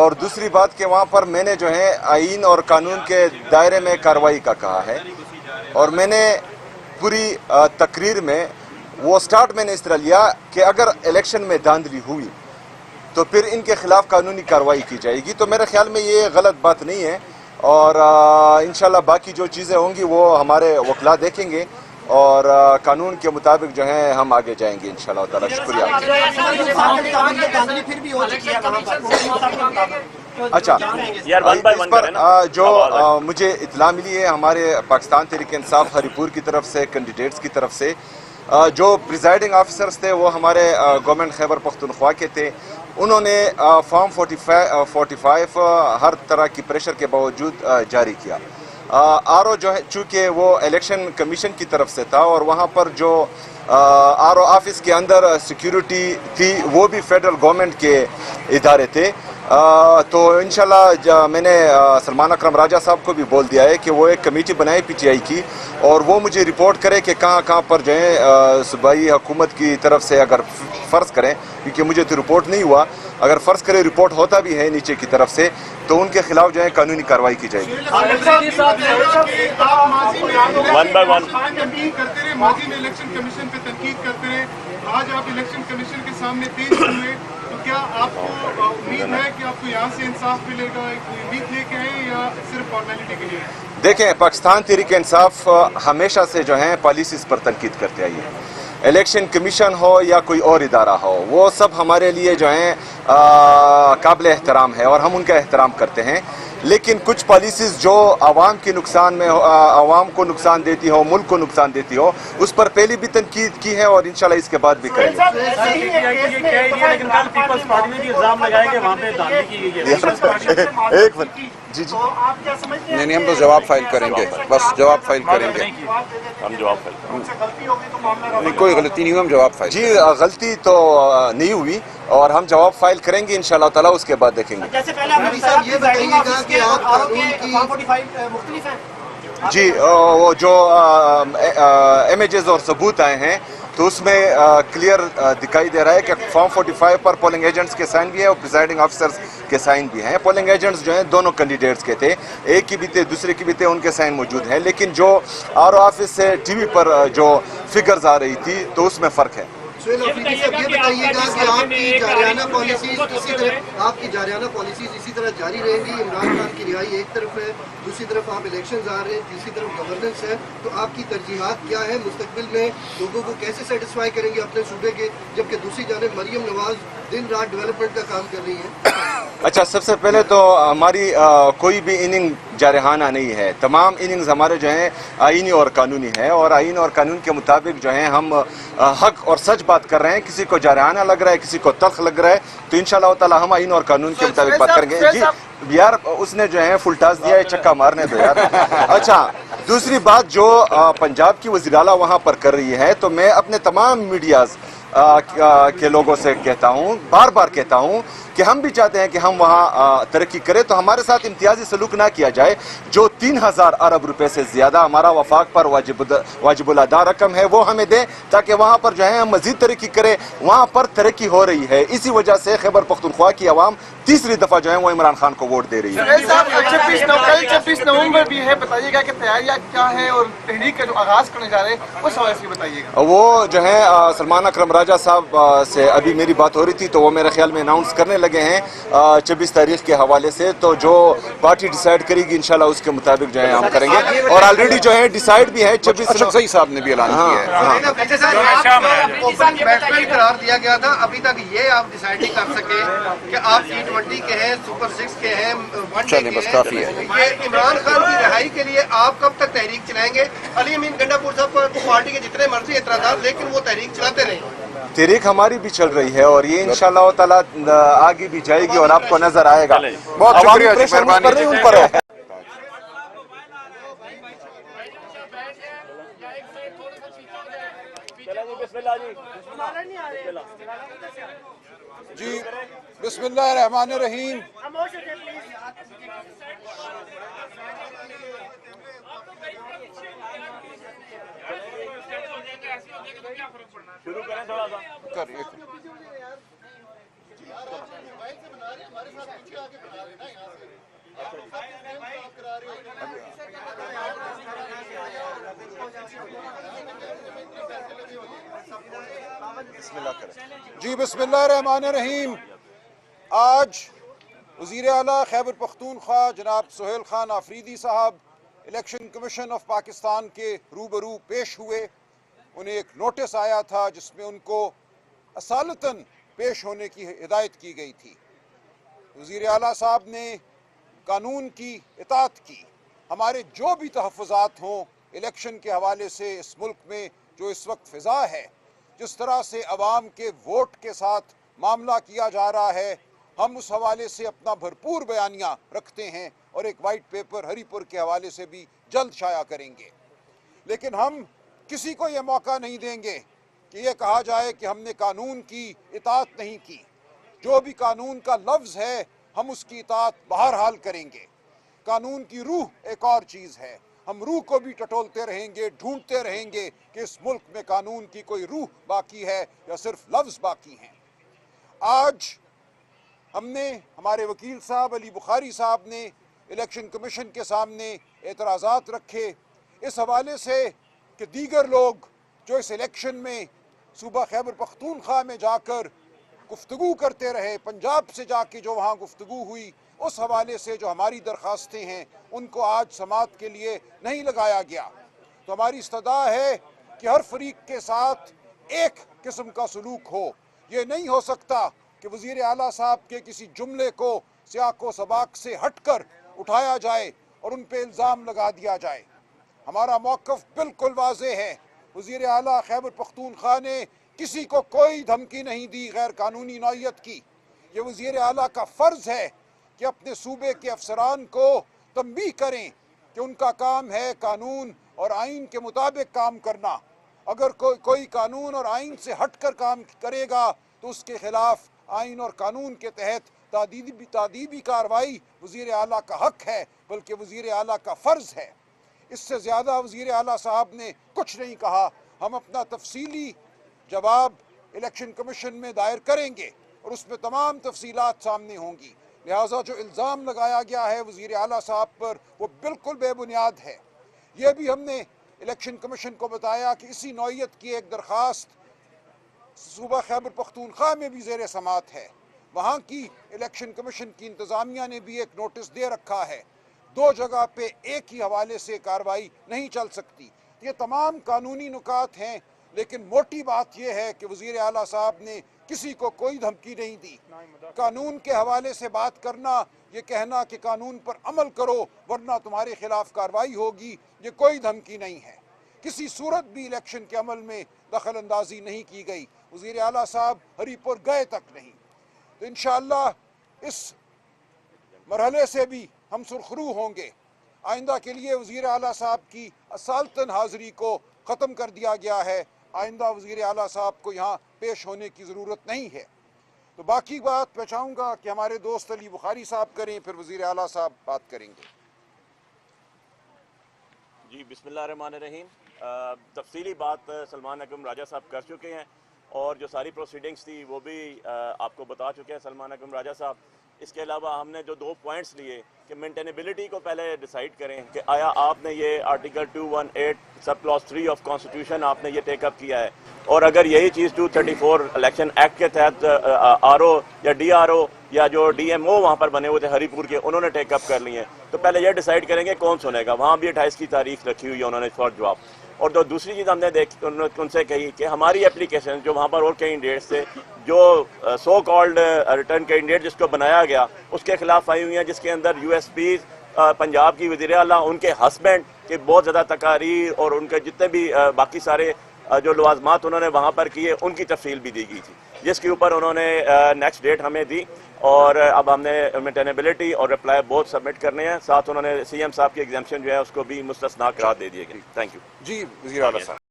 اور دوسری بات کہ وہاں پر میں نے جو ہے آئین اور قانون کے دائرے میں کارروائی کا کہا ہے، اور میں نے پوری تقریر میں وہ سٹارٹ میں نے اس طرح لیا کہ اگر الیکشن میں دھاندلی ہوئی تو پھر ان کے خلاف قانونی کارروائی کی جائے گی. تو میرے خیال میں یہ غلط بات نہیں ہے، اور انشاءاللہ باقی جو چیزیں ہوں گی وہ ہمارے وکلاء دیکھیں گے، اور قانون کے مطابق جو ہے ہم آگے جائیں گے انشاءاللہ تعالی. شکریہ. اچھا، اس پر جو مجھے اطلاع ملی ہے ہمارے پاکستان تحریک انصاف ہری پور کی طرف سے کینڈیڈیٹس کی طرف سے، جو پریزائڈنگ آفیسرز تھے وہ ہمارے گورنمنٹ خیبر پختونخوا کے تھے. انہوں نے فارم 45 ہر طرح کی پریشر کے باوجود جاری کیا. آر او جو ہے چونکہ وہ الیکشن کمیشن کی طرف سے تھا، اور وہاں پر جو آر او آفس کے اندر سیکیورٹی تھی وہ بھی فیڈرل گورنمنٹ کے ادارے تھے. تو انشاءاللہ میں نے سلمان اکرم راجہ صاحب کو بھی بول دیا ہے کہ وہ ایک کمیٹی بنائے پی ٹی آئی کی، اور وہ مجھے رپورٹ کرے کہ کہاں پر جو ہے صوبائی حکومت کی طرف سے اگر فرض کریں، کیونکہ مجھے تو رپورٹ نہیں ہوا، اگر فرض کرے رپورٹ ہوتا بھی ہے نیچے کی طرف سے تو ان کے خلاف جو ہے قانونی کارروائی کی جائے گی. ماضی میں الیکشن کمیشن پہ تنقید کرتے رہے، آج آپ الیکشن کمیشن کے سامنے پیش ہوئے، تو کیا آپ کو امید ہے کہ آپ کو یہاں سے انصاف ملے گا؟ امید لے کے ہیں یا صرف فارمیلٹی کے لیے؟ دیکھیں، پاکستان تحریک انصاف ہمیشہ سے جو ہیں پالیسیز پر تنقید کرتے آئی ہے. الیکشن کمیشن ہو یا کوئی اور ادارہ ہو، وہ سب ہمارے لیے جو ہیں قابل احترام ہے اور ہم ان کا احترام کرتے ہیں. لیکن کچھ پالیسیز جو عوام کے نقصان میں عوام کو نقصان دیتی ہو، ملک کو نقصان دیتی ہو، اس پر پہلی بھی تنقید کی ہے اور انشاءاللہ اس کے بعد بھی کریں گے. ایک منٹ. جی نہیں ہم تو جواب فائل کریں گے، بس جواب فائل کریں گے. ہم جواب فائل کریں گے. نہیں، کوئی غلطی نہیں ہوئی، ہم جواب فائل جی غلطی تو نہیں ہوئی، اور ہم جواب فائل کریں گے انشاءاللہ تعالی، اس کے بعد دیکھیں گے. یہ بتائیے گا کہ آپ قانون کی مختلف ہیں. جی وہ جو امیجز اور ثبوت آئے ہیں تو اس میں کلیئر دکھائی دے رہا ہے کہ فارم 45 پر پولنگ ایجنٹس کے سائن بھی ہے اور پریزائڈنگ آفیسرز کے سائن بھی ہیں. پولنگ ایجنٹس جو ہیں دونوں کینڈیڈیٹس کے تھے، ایک کی بھی تھے دوسرے کی بھی تھے، ان کے سائن موجود ہیں. لیکن جو آر او آفس سے ٹی وی پر جو فگرز آ رہی تھی تو اس میں فرق ہے. سہیل افریدی صاحب یہ بتائیے گا کہ آپ کی جاریانہ پالیسیز اسی طرح جاری رہیں گی؟ عمران خان کی رہائی ایک طرف ہے، دوسری طرف آپ الیکشنز آ رہے ہیں، تیسری طرف گورننس ہے، تو آپ کی ترجیحات کیا ہے؟ مستقبل میں لوگوں کو کیسے سیٹسفائی کریں گے اپنے صوبے کے، جبکہ دوسری جانب مریم نواز دن رات ڈیولپمنٹ کا کام کر رہی ہیں؟ اچھا، سب سے پہلے تو ہماری کوئی بھی اننگ جارحانہ نہیں ہے. تمام اننگز ہمارے جو ہیں آئینی اور قانونی ہے، اور آئین اور قانون کے مطابق جو ہیں ہم حق اور سچ بات کر رہے ہیں. کسی کو جارحانہ لگ رہا ہے، کسی کو تلخ لگ رہا ہے، تو انشاءاللہ تعالی ہم آئین اور قانون کے مطابق بات کریں گے. جی یار، اس نے جو ہے فل ٹاس دیا ہے، چکا مارنے دو یار. اچھا، دوسری بات جو پنجاب کی وزیراعلیٰ وہاں پر کر رہی ہے، تو میں اپنے تمام میڈیاز کے لوگوں سے کہتا ہوں، بار بار کہتا ہوں کہ ہم بھی چاہتے ہیں کہ ہم وہاں ترقی کریں، تو ہمارے ساتھ امتیازی سلوک نہ کیا جائے. جو 3000 ارب روپے سے زیادہ ہمارا وفاق پر واجب الادا رقم ہے وہ ہمیں دیں، تاکہ وہاں پر جو ہے ہم مزید ترقی کریں. وہاں پر ترقی ہو رہی ہے، اسی وجہ سے خیبر پختونخوا کی عوام تیسری دفعہ جو ہے وہ عمران خان کو ووٹ دے رہی ہے. 26 نومبر بھی ہے، بتائیے گا کہ تیاریاں کیا ہیں اور تحریک کا جو آغاز کرنے جا رہے ہیں اس حوالے سے بتائیے گا. وہ جو ہے سلمان اکرم راجہ صاحب سے ابھی میری بات ہو رہی تھی، تو وہ میرے خیال میں اناؤنس کرنے لگے ہیں 26 تاریخ کے حوالے سے. تو جو پارٹی ڈیسائیڈ کرے گی انشاءاللہ اس کے مطابق جو ہے ہم کریں گے، اور آلریڈی جو ہے ڈیسائیڈ بھی ہے 26 اشرف صاحب نے بھی اعلان کیا ہے. قرار دیا گیا تھا، ابھی تک یہ آپ ڈیسائیڈ نہیں کر سکے کہ آپ T20 کے ہیں، سپر 6 کے ہیں، ون ڈے چلیں بس کافی ہے. یہ عمران خان کی رہائی کے لیے آپ کب تک تحریک چلائیں گے؟ علی امین گنڈا پور صاحب کو پارٹی کے جتنے مرضی اعتراضات، لیکن وہ تحریک چلاتے رہے. تحریک ہماری بھی چل رہی ہے اور یہ انشاءاللہ تعالی آگے بھی جائے گی اور آپ کو نظر آئے گا. بہت شکریہ جی، مہربانی. ان پر ہے. جی بسم اللہ الرحمن الرحیم. شروع کریں تھوڑا سا. جی بسم اللہ الرحمن الرحیم. آج وزیر اعلیٰ خیبر پختونخوا جناب سہیل خان آفریدی صاحب الیکشن کمیشن آف پاکستان کے روبرو پیش ہوئے. انہیں ایک نوٹس آیا تھا جس میں ان کو اصالتاً پیش ہونے کی ہدایت کی گئی تھی. وزیر اعلیٰ صاحب نے قانون کی اطاعت کی. ہمارے جو بھی تحفظات ہوں الیکشن کے حوالے سے اس ملک میں جو اس وقت فضا ہے، جس طرح سے عوام کے ووٹ کے ساتھ معاملہ کیا جا رہا ہے، ہم اس حوالے سے اپنا بھرپور بیانیہ رکھتے ہیں اور ایک وائٹ پیپر ہری پور کے حوالے سے بھی جلد شائع کریں گے. لیکن ہم کسی کو یہ موقع نہیں دیں گے کہ یہ کہا جائے کہ ہم نے قانون کی اطاعت نہیں کی. جو بھی قانون کا لفظ ہے ہم اس کی اطاعت بہرحال کریں گے. قانون کی روح ایک اور چیز ہے. ہم روح کو بھی ٹٹولتے رہیں گے، ڈھونڈتے رہیں گے کہ اس ملک میں قانون کی کوئی روح باقی ہے یا صرف لفظ باقی ہیں. آج ہم نے، ہمارے وکیل صاحب علی بخاری صاحب نے الیکشن کمیشن کے سامنے اعتراضات رکھے اس حوالے سے کہ دیگر لوگ جو اس الیکشن میں صوبہ خیبر پختونخوا میں جا کر گفتگو کرتے رہے، پنجاب سے جا کے جو وہاں گفتگو ہوئی، اس حوالے سے جو ہماری درخواستیں ہیں ان کو آج سماعت کے لیے نہیں لگایا گیا. تو ہماری استدعا ہے کہ ہر فریق کے ساتھ ایک قسم کا سلوک ہو. یہ نہیں ہو سکتا کہ وزیر اعلیٰ صاحب کے کسی جملے کو سیاق و سباق سے ہٹ کر اٹھایا جائے اور ان پہ الزام لگا دیا جائے. ہمارا موقف بالکل واضح ہے. وزیر اعلیٰ خیبر پختونخوا نے کسی کو کوئی دھمکی نہیں دی غیر قانونی نوعیت کی. یہ وزیر اعلیٰ کا فرض ہے کہ اپنے صوبے کے افسران کو تنبیہ کریں کہ ان کا کام ہے قانون اور آئین کے مطابق کام کرنا. اگر کوئی قانون اور آئین سے ہٹ کر کام کرے گا تو اس کے خلاف آئین اور قانون کے تحت تادیبی کارروائی وزیر اعلیٰ کا حق ہے، بلکہ وزیر اعلیٰ کا فرض ہے. اس سے زیادہ وزیر اعلیٰ صاحب نے کچھ نہیں کہا. ہم اپنا تفصیلی جواب الیکشن کمیشن میں دائر کریں گے اور اس میں تمام تفصیلات سامنے ہوں گی. لہٰذا جو الزام لگایا گیا ہے وزیر اعلیٰ صاحب پر وہ بالکل بے بنیاد ہے. یہ بھی ہم نے الیکشن کمیشن کو بتایا کہ اسی نوعیت کی ایک درخواست صوبہ خیبر پختونخوا میں بھی زیر سماعت ہے. وہاں کی الیکشن کمیشن کی انتظامیہ نے بھی ایک نوٹس دے رکھا ہے. دو جگہ پہ ایک ہی حوالے سے کارروائی نہیں چل سکتی. یہ تمام قانونی نکات ہیں، لیکن موٹی بات یہ ہے کہ وزیر اعلیٰ صاحب نے کسی کو کوئی دھمکی نہیں دی. قانون کے حوالے سے بات کرنا، یہ کہنا کہ قانون پر عمل کرو ورنہ تمہارے خلاف کارروائی ہوگی، یہ کوئی دھمکی نہیں ہے. کسی صورت بھی الیکشن کے عمل میں دخل اندازی نہیں کی گئی. وزیر اعلیٰ صاحب ہری پور گئے تک نہیں. تو انشاءاللہ اس مرحلے سے بھی ہم سرخرو ہوں گے. آئندہ کے لیے وزیر اعلیٰ صاحب کی اصالتاً حاضری کو ختم کر دیا گیا ہے. آئندہ وزیر اعلیٰ صاحب کو یہاں پیش ہونے کی ضرورت نہیں ہے. تو باقی بات میں چاہوں گا کہ ہمارے دوست علی بخاری صاحب کریں، پھر وزیر اعلیٰ صاحب بات کریں گے. جی بسم اللہ الرحمن الرحیم. تفصیلی بات سلمان اکرم راجہ صاحب کر چکے ہیں اور جو ساری پروسیڈنگز تھی وہ بھی آپ کو بتا چکے ہیں سلمان اکرم راجہ صاحب. اس کے علاوہ ہم نے جو 2 پوائنٹس لیے کہ مینٹینیبلٹی کو پہلے ڈیسائیڈ کریں کہ آیا آپ نے یہ article 218 sub class 3 of constitution آپ نے یہ ٹیک اپ کیا ہے، اور اگر یہی چیز 234 الیکشن ایکٹ کے تحت آر او یا ڈی آر او یا جو ڈی ایم او وہاں پر بنے ہوئے تھے ہری پور کے، انہوں نے ٹیک اپ کر لی ہیں، تو پہلے یہ ڈیسائیڈ کریں گے کون سنے گا. وہاں بھی 28 کی تاریخ رکھی ہوئی ہے انہوں نے اس وقت جواب. اور دوسری چیز ہم نے ان سے کہی کہ ہماری اپلیکیشن جو وہاں پر اور کینڈیڈیٹس تھے، جو سو کالڈ ریٹرن کینڈیڈیٹ جس کو بنایا گیا اس کے خلاف آئی ہوئی ہیں، جس کے اندر یو ایس پیز پنجاب کی وزیر اعلیٰ، ان کے ہسبینڈ کے بہت زیادہ تقاریر اور ان کے جتنے بھی باقی سارے جو لوازمات انہوں نے وہاں پر کیے ان کی تفصیل بھی دی گئی تھی، جس کے اوپر انہوں نے نیکسٹ ڈیٹ ہمیں دی. اور اب ہم نے مینٹینیبلٹی اور رپلائی بہت سبمٹ کرنے ہیں. ساتھ انہوں نے سی ایم صاحب کی ایگزامشن جو ہے اس کو بھی مستثنا قرار دے دیے گئے. Thank you. جی وزیر اعلیٰ صاحب.